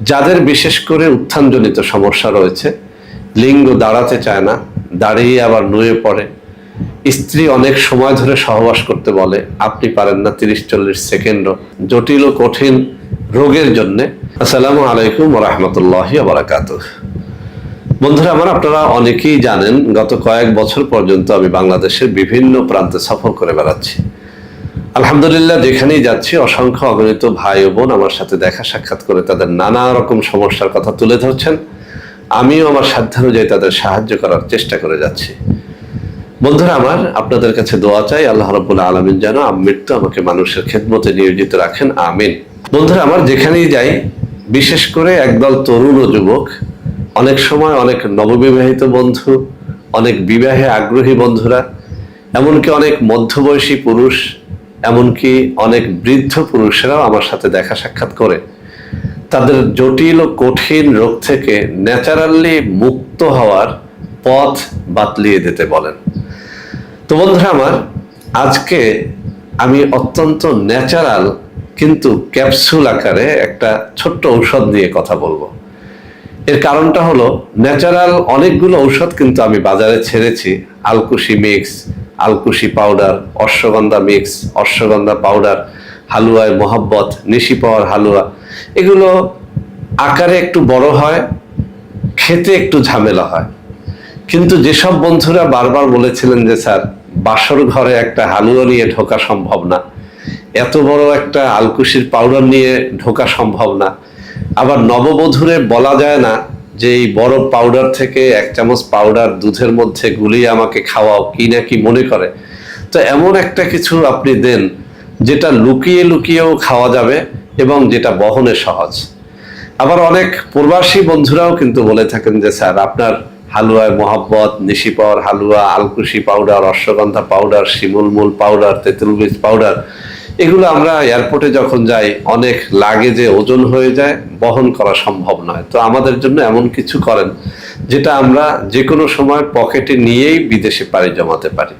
যাদের বিশেষ করে উত্থানজনিত সমস্যা রয়েছে, লিঙ্গ দাঁড়াতে চায় না, দাঁড়িয়ে আবার নুয়ে পড়ে, স্ত্রী অনেক সময় ধরে সহবাস করতে বলে, আপনি পারেন না 30-40 সেকেন্ডও, জটিল ও কঠিন রোগের জন্য। আসসালামু আলাইকুম ওয়া রাহমাতুল্লাহি ওয়া বারাকাতুহু। বন্ধুরা আমার, আপনারা অনেকেই জানেন গত কয়েক বছর পর্যন্ত আমি বাংলাদেশের বিভিন্ন প্রান্তে সফর করে বেড়াচ্ছি। আলহামদুলিল্লাহ, যেখানেই যাচ্ছি অসংখ্য অগণিত ভাই ও বোন আমার সাথে দেখা সাক্ষাৎ করে তাদের নানা রকম সমস্যার কথা তুলে ধরছেন। আমিও আমার সাধ্যানুযায়ী তাদের সাহায্য করার চেষ্টা করে যাচ্ছি। বন্ধুরা আমার, আপনাদের কাছে দোয়া চাই, আল্লাহ রাব্বুল আলামিন যেন মৃত্যু আমাকে মানুষের খেদমতে নিয়োজিত রাখেন, আমিন। বন্ধুরা আমার, যেখানেই যাই, বিশেষ করে একদল তরুণ ও যুবক, অনেক সময় অনেক নববিবাহিত বন্ধু, অনেক বিবাহে আগ্রহী বন্ধুরা, এমনকি অনেক মধ্যবয়সী পুরুষ, এমনকি অনেক বৃদ্ধ পুরুষেরাও আমার সাথে দেখা সাক্ষাৎ করে তাদের জটিল ও কঠিন রোগ থেকে ন্যাচারালি মুক্ত হওয়ার পথ বাতলিয়ে দিতে বলেন। তো বন্ধুরা আমার, আজকে আমি অত্যন্ত ন্যাচারাল কিন্তু ক্যাপসুল আকারে একটা ছোট্ট ঔষধ নিয়ে কথা বলবো। এর কারণটা হলো, ন্যাচারাল অনেকগুলো ঔষধ কিন্তু আমি বাজারে ছেড়েছি, আলকুশি মিক্স, আলকুশি powder, ashwagandha mix, ashwagandha powder, হালুয়ায় মোহাব্বত, নিশি পাওয়ার হালুয়া, এগুলো আকারে একটু বড় হয়, খেতে একটু ঝামেলা হয়। কিন্তু যেসব বন্ধুরা বারবার বলেছিলেন যে স্যার, বাসর ঘরে একটা হালুয়া নিয়ে ঢোকা সম্ভব না, এত বড় একটা আলকুশির পাউডার নিয়ে ঢোকা সম্ভব না, আবার নববধূরে বলা যায় না যে এই বড় পাউডার থেকে 1 চামচ পাউডার দুধের মধ্যে গুলিয়ে আমাকে খাওয়াও, কি না কি মনে করে। তো এমন একটা কিছু আপনি দেন যেটা লুকিয়ে লুকিয়েও খাওয়া যাবে এবং যেটা বহনে সহজ। আবার অনেক প্রবাসী বন্ধুরাও কিন্তু বলে থাকেন যে স্যার, আপনার হালুয়ায় মোহাব্বত, নিশি পাওয়ার হালুয়া, আলকুশি পাউডার, অশ্বগন্ধা পাউডার, শিমুলমূল পাউডার, তেঁতুল বীজ পাউডার, এগুলো আমরা এয়ারপোর্টে যখন যাই অনেক লাগেজে ওজন হয়ে যায়, বহন করা সম্ভব নয়। তো আমাদের জন্য এমন কিছু করেন যেটা আমরা যে কোনো সময় পকেটে নিয়েই বিদেশে পাড়ি জমাতে পারি।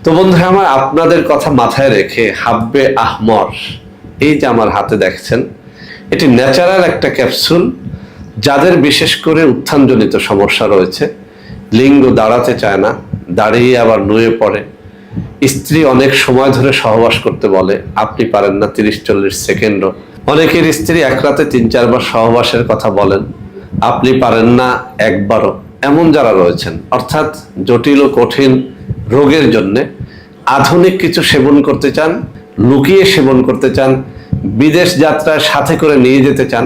তো বন্ধুরা আমার, আপনাদের কথা মাথায় রেখে হাব্বে আহমর, এই যে আমার হাতে দেখছেন, এটি ন্যাচারাল একটা ক্যাপসুল। যাদের বিশেষ করে উত্থানজনিত সমস্যা রয়েছে, লিঙ্গ দাঁড়াতে চায় না, দাঁড়িয়ে আবার নুয়ে পড়ে, স্ত্রী অনেক সময় ধরে সহবাস করতে বলে, আপনি পারেন না 30-40 সেকেন্ডও, অনেকের স্ত্রী এক রাতে 3-4 বার সহবাসের কথা বলেন, আপনি পারেন না একবারও, এমন যারা রয়েছেন, অর্থাৎ জটিল ও কঠিন রোগের জন্য আধুনিক কিছু সেবন করতে চান, লুকিয়ে সেবন করতে চান, বিদেশ যাত্রায় সাথে করে নিয়ে যেতে চান,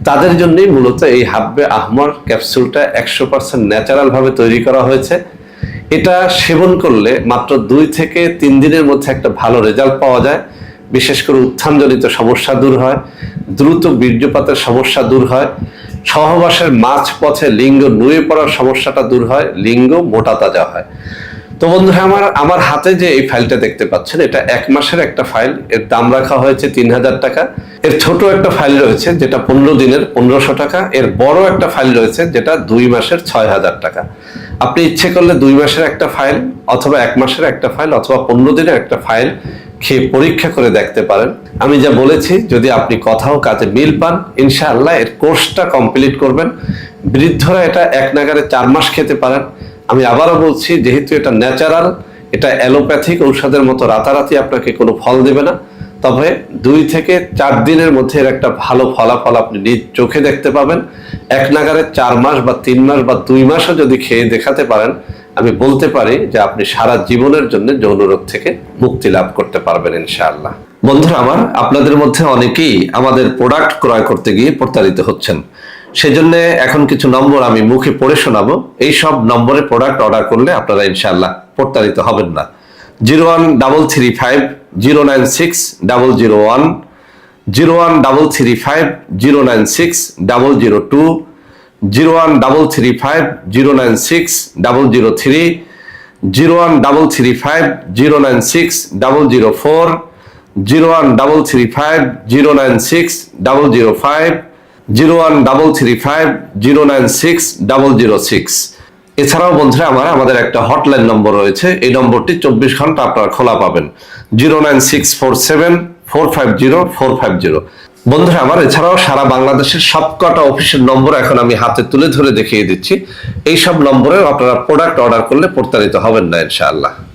তাদের জন্যই মূলত এই হাব্বে আহমর ক্যাপসুলটা 100% ন্যাচারাল ভাবে তৈরি করা হয়েছে। এটা সেবন করলে মাত্র 2 থেকে 3 দিনের মধ্যে একটা ভালো রেজাল্ট পাওয়া যায়। বিশেষ করে উত্থানজনিত সমস্যা দূর হয়, দ্রুত বীর্যপাতের সমস্যা দূর হয়, সহবাসের মাঝ পথে লিঙ্গ নুয়ে পড়ার সমস্যাটা দূর হয়, লিঙ্গ মোটা তাজা হয়। তো বন্ধুরা আমার হাতে যে এই ফাইলটা দেখতে পাচ্ছেন, এটা 1 মাসের একটা ফাইল। এর দাম রাখা হয়েছে 3000 টাকা। এর ছোট একটা ফাইল রয়েছে যেটা 15 দিনের 1500 টাকা। এর বড় একটা ফাইল রয়েছে যেটা 2 মাসের 6000 টাকা। আপনি ইচ্ছে করলে 2 মাসের একটা ফাইল, অথবা 1 মাসের একটা ফাইল, অথবা 15 দিনের একটা ফাইল খেয়ে পরীক্ষা করে দেখতে পারেন। আমি যা বলেছি, যদি আপনি কথাও কাজে মিল পান, ইনশাআল্লাহ এর কোর্সটা কমপ্লিট করবেন। বৃদ্ধরা এটা 1 নাগারে 4 মাস খেতে পারেন। আমি আবারও বলছি, যেহেতু এটা ন্যাচারাল, এটা অ্যালোপ্যাথিক ঔষধের মতো রাতারাতি আপনাকে কোনো ফল দেবে না, তবে 2 থেকে 4 দিনের মধ্যে এর একটা ভালো ফলাফল আপনি নিজ চোখে দেখতে পাবেন। 1 নাগারে 4 মাস বা 3 মাস বা 2 মাসও যদি খেয়ে দেখাতে পারেন, আমি বলতে পারি যে আপনি সারা জীবনের জন্য যৌন রোগ থেকে মুক্তি লাভ করতে পারবেন ইনশাআল্লাহ। বন্ধুরা আমার, আপনাদের মধ্যে অনেকেই আমাদের প্রোডাক্ট ক্রয় করতে গিয়ে প্রতারিত হচ্ছেন। সেজন্য এখন কিছু নম্বর আমি মুখে পড়ে শোনাবো। এই সব নম্বরে প্রোডাক্ট অর্ডার করলে আপনারা ইনশাআল্লাহ প্রতারিত হবেন না। 01335096001, 01335096002, 01335096003, 01335096004, 01335096005, 01335096006। এছাড়াও বন্ধুরা আমাদের একটা হটলাইন নম্বর রয়েছে। এই নম্বরটি 24 ঘন্টা আপনারা খোলা পাবেন, 09647450450। বন্ধুরা আমার, এছাড়াও সারা বাংলাদেশের সবকটা অফিসের নম্বর এখন আমি হাতে তুলে ধরে দেখিয়ে দিচ্ছি। এই সব নম্বরেও আপনারা প্রোডাক্ট অর্ডার করলে প্রতারিত হবেন না ইনশাআল্লাহ।